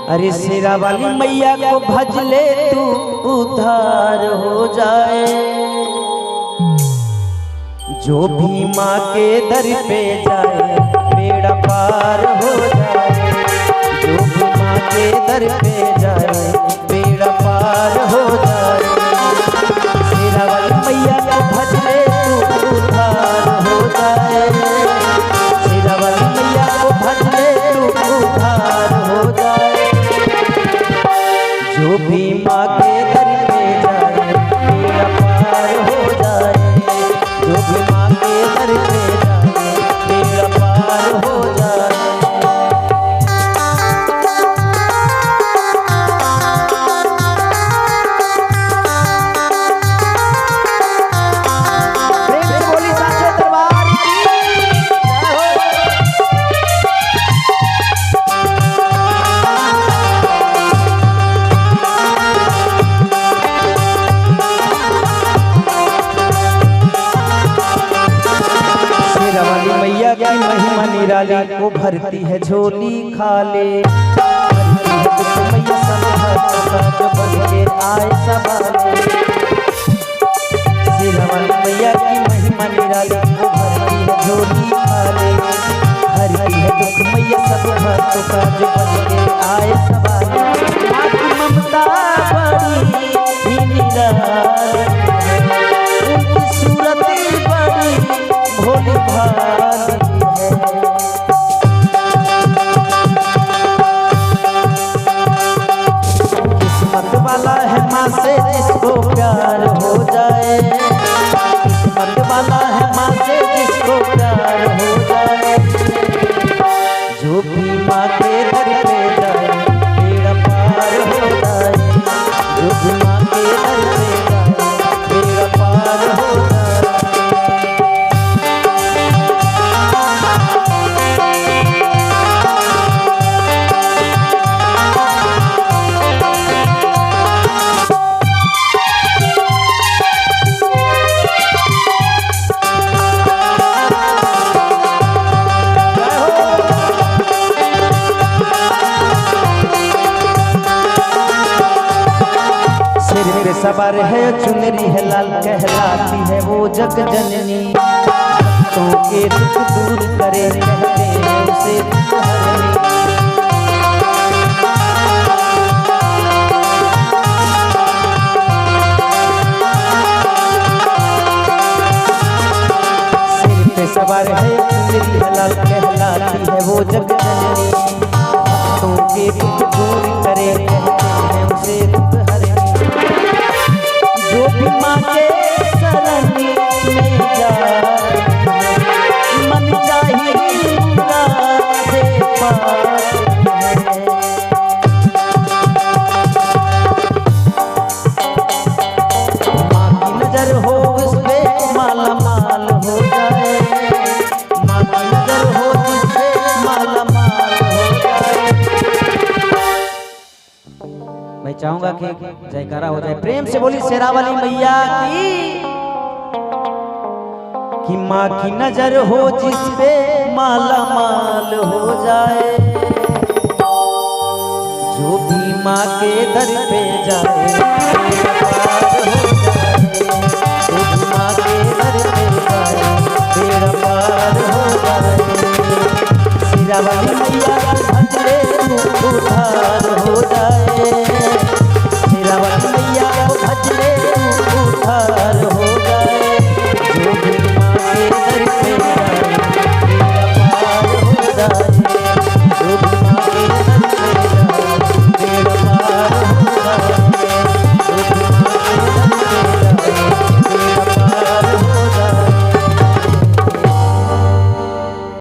अरे शेरा वाली मैया को भज ले तू उद्धार हो जाए। जो भी माँ के दर पे जाए बेड़ा पार हो जाए। जो भी माँ के दर पे जाए बेड़ा पार हो जाए। शेरा वाली मैया को भज ले तू उद्धार हो जाए। शेरा वाली मैया को भज ले तू उद्धार हो जाए। जो भी माँ के दर पे जाए बेड़ा पार हो जाए। जो भी माँ के दर पे जाए बेड़ा पार हो जाए। मैया की महिमा निराली को भरती है झोली खाले। मैया सब बन के आए सवाले। शेरा वाली मैया की महिमा निराली को भरती है झोली खाले। हरती है दुख मैया सब भक्तों का जो बन के आए सवाले। माँ की ममता बड़ी ही निराली है। उनकी सूरत बड़ी भोली भाली है। किस्मत वाला है माँ से जिसको प्यार हो जाए। किस्मत वाला है माँ से जिसको प्यार हो जाए। जो भी माँ के दर पे जाए बेड़ा पार हो जाए। जो भी माँ के दर पे जाए बेड़ा पार हो जाए। सवार है चुनरी है लाल कहलाती है वो जग जननी। भक्तों के दुख दूर करे कहते हैं उसे दुख हरनी। सिर पे सवार है चुनरी है लाल कहलाती है वो जग जननी। भक्तों के दुख दूर करे कहते हैं उसे दुख हरनी। जो भी माँ के शरण में जाए मन चाहिए मुरादे पाते हैं। माँ की नजर हो उस पे माला माल हो जाए। माँ की नजर हो उस पे माला माल हो जाए। मैं चाहूंगा कि जयकारा हो जाए, प्रेम से बोली शेरा वाली मैया की माँ की नजर हो जिस पे माला माल हो जाए। जो भी माँ के दर पे जाए जो भी माँ के दर पे जाए बेड़ा पार हो जाए। शेरा वाली